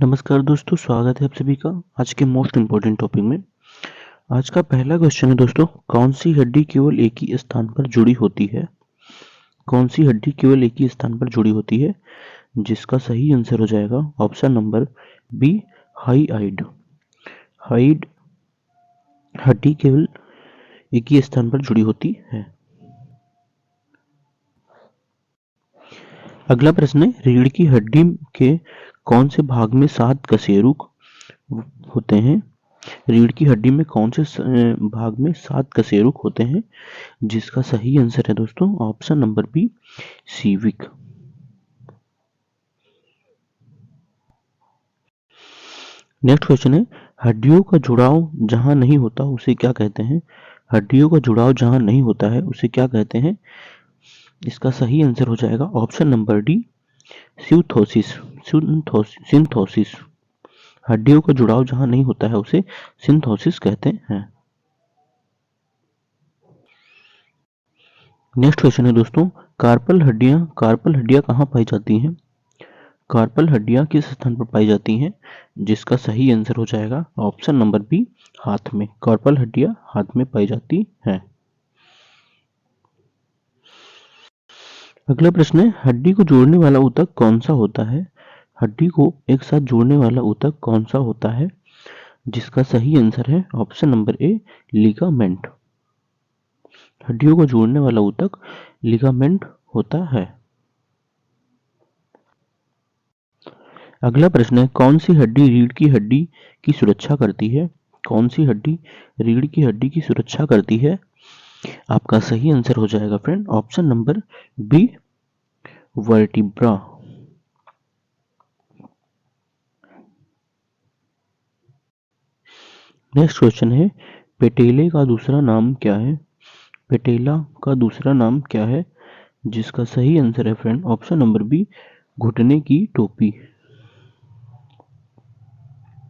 नमस्कार दोस्तों, स्वागत है आप सभी का आज के मोस्ट इम्पोर्टेंट टॉपिक में। आज का पहला क्वेश्चन है दोस्तों, कौन सी हड्डी केवल एक ही स्थान पर जुड़ी होती है? कौन सी हड्डी केवल एक ही स्थान पर जुड़ी होती है? जिसका सही आंसर हो जाएगा ऑप्शन नंबर बी, हाईआइड। हाइड हड्डी केवल एक ही स्थान पर जुड़ी होती है। अगला प्रश्न है, रीढ़ की हड्डी के कौन से भाग में 7 कशेरुक होते हैं? रीढ़ की हड्डी में कौन से भाग में 7 कशेरुक होते हैं? जिसका सही आंसर है दोस्तों option number B, civic. Next question है, हड्डियों का जुड़ाव जहां नहीं होता उसे क्या कहते हैं? हड्डियों का जुड़ाव जहां नहीं होता है उसे क्या कहते हैं? इसका सही आंसर हो जाएगा ऑप्शन नंबर डी, सिंथोसिस। सिंथोसिस। हड्डियों का जुड़ाव जहां नहीं होता है उसे सिंथोसिस कहते हैं। नेक्स्ट क्वेश्चन है दोस्तों, कार्पल हड्डियां कहाँ पाई जाती हैं? कार्पल हड्डियां किस स्थान पर पाई जाती हैं? जिसका सही आंसर हो जाएगा ऑप्शन नंबर बी, हाथ में। कार्पल हड्डियां हाथ में पाई जाती हैं। अगला प्रश्न है, हड्डी को जोड़ने वाला ऊतक कौन सा होता है? हड्डी को एक साथ जोड़ने वाला ऊतक कौन सा होता है? जिसका सही आंसर है ऑप्शन नंबर ए, लिगामेंट। हड्डियों को जोड़ने वाला ऊतक लिगामेंट होता है। अगला प्रश्न है, कौन सी हड्डी रीढ़ की हड्डी की सुरक्षा करती है? कौन सी हड्डी रीढ़ की हड्डी की सुरक्षा करती है? आपका सही आंसर हो जाएगा friend option number B, vertebra. Next question है, पेटेले का दूसरा नाम क्या है? पेटेला का दूसरा नाम क्या है? जिसका सही आंसर है फ्रेंड ऑप्शन नंबर बी, घुटने की टोपी।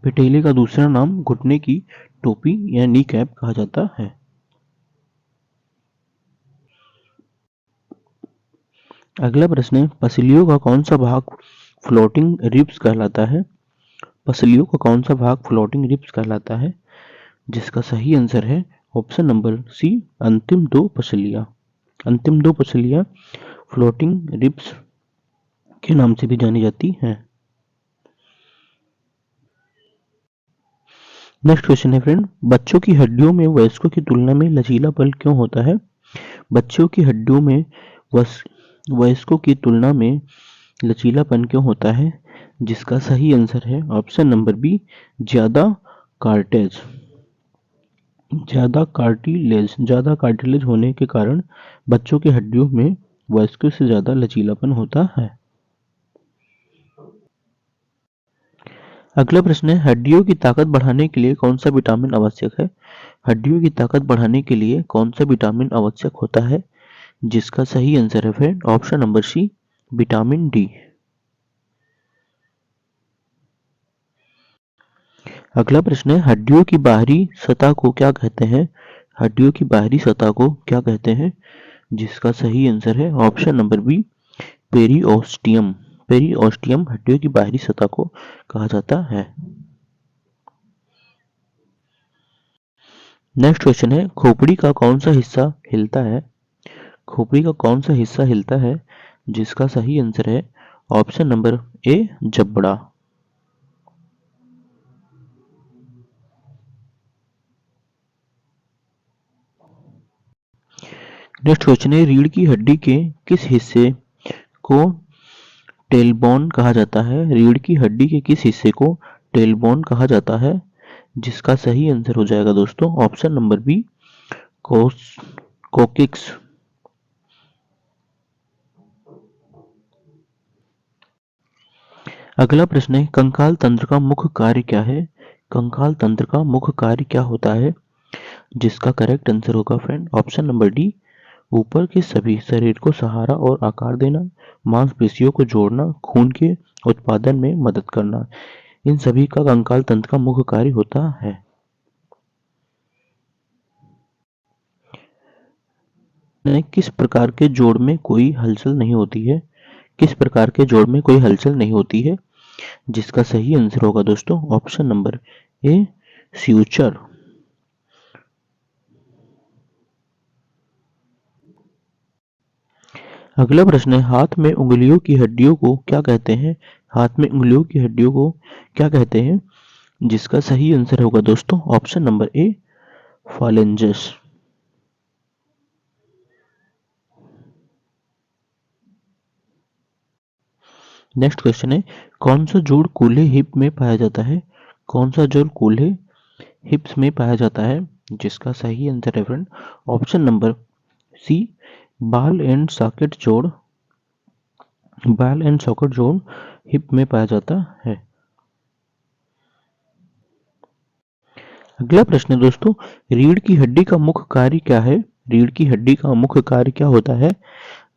पेटेले का दूसरा नाम घुटने की टोपी या नी कैप कहा जाता है। अगला प्रश्न है, पसलियों का कौन सा भाग फ्लोटिंग रिब्स कहलाता है? पसलियों का कौन सा भाग फ्लोटिंग रिब्स कहलाता है? जिसका सही आंसर है ऑप्शन नंबर सी, अंतिम दो पसलियां। अंतिम दो पसलियां फ्लोटिंग रिब्स के नाम से भी जानी जाती हैं। नेक्स्ट क्वेश्चन है फ्रेंड, बच्चों की हड्डियों में वयस्कों की तुलना में लचीलापन क्यों होता है? बच्चों की हड्डियों में वयस्कों की तुलना में लचीलापन क्यों होता है? जिसका सही आंसर है ऑप्शन नंबर बी, ज्यादा कार्टेज। ज्यादा कार्टिलेज होने के कारण बच्चों की हड्डियों में वयस्कों से ज्यादा लचीलापन होता है। अगला प्रश्न है, हड्डियों की ताकत बढ़ाने के लिए कौन सा विटामिन आवश्यक है? हड्डियों की ताकत बढ़ाने के लिए कौन सा विटामिन आवश्यक होता है? जिसका सही आंसर है friend option number C, vitamin D. अगला प्रश्न है, हड्डियों की बाहरी सतह को क्या कहते हैं? हड्डियों की बाहरी सतह को क्या कहते हैं? जिसका सही आंसर है option number B, periosteum. Periosteum हड्डियों की बाहरी सतह को कहा जाता है। नेक्स्ट क्वेश्चन है, खोपड़ी का कौन सा हिस्सा हिलता है? खोपड़ी का कौन सा हिस्सा हिलता है? जिसका सही आंसर है ऑप्शन नंबर ए, जबड़ा। नेक्स्ट क्वेश्चन है, रीढ़ की हड्डी के किस हिस्से को टेलबोन कहा जाता है? रीढ़ की हड्डी के किस हिस्से को टेलबोन कहा जाता है? जिसका सही आंसर हो जाएगा दोस्तों ऑप्शन नंबर बी, कोकिक्स। अगला प्रश्न है, कंकाल तंत्र का मुख्य कार्य क्या है? कंकाल तंत्र का मुख्य कार्य क्या होता है? जिसका करेक्ट आंसर होगा फ्रेंड ऑप्शन नंबर डी, ऊपर के सभी शरीर को सहारा और आकार देना, मांसपेशियों को जोड़ना, खून के उत्पादन में मदद करना। इन सभी का कंकाल तंत्र का मुख्य कार्य होता है। किस प्रकार के जोड़ में कोई हलचल नहीं होती है? किस प्रकार के जोड़ में कोई हलचल नहीं होती है? जिसका सही आंसर होगा दोस्तों ऑप्शन नंबर ए फ्यूचर। अगला प्रश्न है, हाथ में उंगलियों की हड्डियों को क्या कहते हैं? हाथ में उंगलियों की हड्डियों को क्या कहते हैं? जिसका सही आंसर होगा दोस्तों option number A phalanges. Next question है, कौन सा जोड़ कूल्हे हिप में पाया जाता है? कौन सा जोड़ कूल्हे हिप्स में पाया जाता है? जिसका सही आंसर है फ्रेंड ऑप्शन नंबर सी बाल एंड सॉकेट जोड़। बाल एंड सॉकेट जोड़ हिप में पाया जाता है। अगला प्रश्न है दोस्तों, रीढ़ की हड्डी का मुख्य कार्य क्या है? रीढ़ की हड्डी का मुख्य कार्य क्या होता है?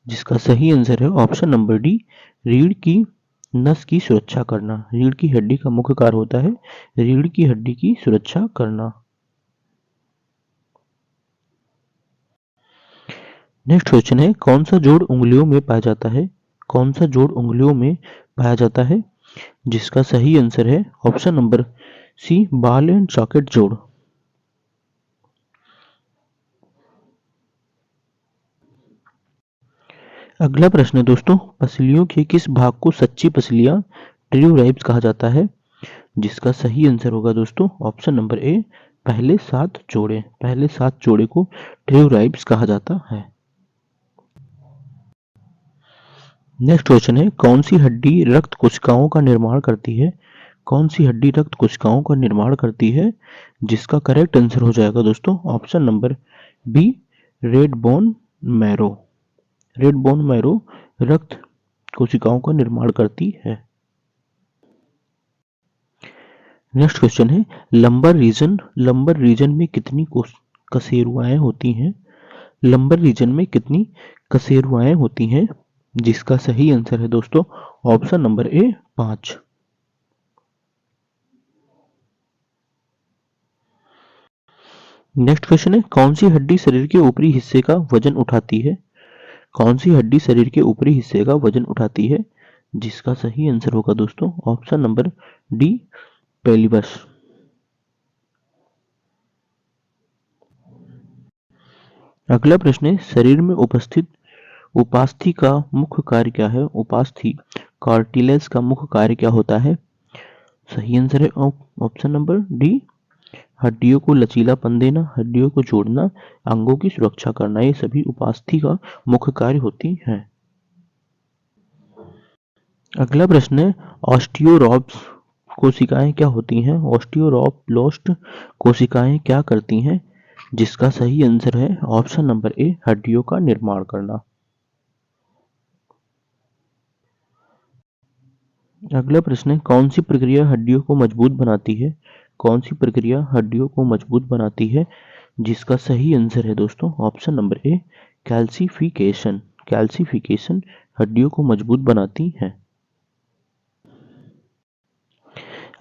जिसका सही आंसर है ऑप्शन नंबर डी रीढ़ की नस की सुरक्षा करना। रीढ़ की हड्डी का मुख्य कार्य होता है रीढ़ की हड्डी की सुरक्षा करना। नेक्स्ट क्वेश्चन है, कौन सा जोड़ उंगलियों में पाया जाता है? कौन सा जोड़ उंगलियों में पाया जाता है? जिसका सही आंसर है ऑप्शन नंबर सी बाल एंड सॉकेट जोड़। अगला प्रश्न है दोस्तों, पसलियों के किस भाग को सच्ची पसलियां ट्रू राइब्स कहा जाता है? जिसका सही आंसर होगा दोस्तों ऑप्शन नंबर ए पहले 7 जोड़े। पहले 7 जोड़े को ट्रू राइब्स कहा जाता है। नेक्स्ट क्वेश्चन है, कौन सी हड्डी रक्त कोशिकाओं का निर्माण करती है? कौन सी हड्डी रक्त कोशिकाओं का निर्माण करती है? जिसका करेक्ट आंसर हो जाएगा दोस्तों option number B red bone marrow. Red bone marrow रक्त कोशिकाओं का निर्माण करती है। नेक्स्ट क्वेश्चन है, लंबर रीजन में कितनी कशेरुआएं होती हैं? लंबर रीजन में कितनी कशेरुआएं होती हैं? जिसका सही आंसर है दोस्तों ऑप्शन नंबर ए 5। नेक्स्ट क्वेश्चन है, कौन सी हड्डी शरीर के ऊपरी हिस्से का वजन उठाती है? कौन सी हड्डी शरीर के ऊपरी हिस्से का वजन उठाती है? जिसका सही आंसर होगा दोस्तों ऑप्शन नंबर डी पेल्विस। अगला प्रश्न है, शरीर में उपस्थित उपास्थि का मुख्य कार्य क्या है? उपास्थि कार्टिलेज का मुख्य कार्य क्या होता है? सही आंसर है ऑप्शन नंबर डी हड्डियों को लचीलापन देना, हड्डियों को जोड़ना, अंगों की सुरक्षा करना। ये सभी उपास्थि का मुख्य कार्य होती हैं। अगला प्रश्न है, ऑस्टियोरॉब्स कोशिकाएं क्या होती हैं? ऑस्टियोरॉब्लास्ट कोशिकाएं क्या करती हैं? जिसका सही आंसर है ऑप्शन नंबर ए हड्डियों का निर्माण करना। अगला प्रश्न है, कौन सी प्रक्रिया हड्डियों को मजबूत बनाती है? कौन सी प्रक्रिया हड्डियों को मजबूत बनाती है? जिसका सही आंसर है दोस्तों ऑप्शन नंबर ए कैल्सिफिकेशन। कैल्सिफिकेशन हड्डियों को मजबूत बनाती है।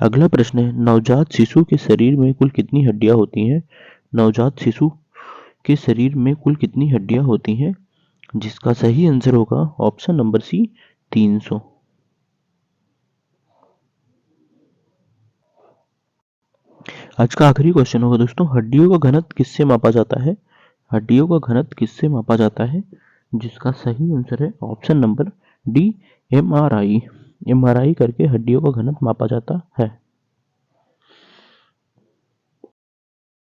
अगला प्रश्न है, नवजात शिशु के शरीर में कुल कितनी हड्डियां होती हैं? नवजात शिशु के शरीर में कुल कितनी हड्डियां होती हैं? जिसका सही आंसर होगा ऑप्शन नंबर सी 300। आज का आखिरी क्वेश्चन होगा दोस्तों, हड्डियों का घनत्व किससे मापा जाता है? हड्डियों का घनत्व किससे मापा जाता है? जिसका सही आंसर है option number D MRI. MRI करके हड्डियों का घनत्व मापा जाता है।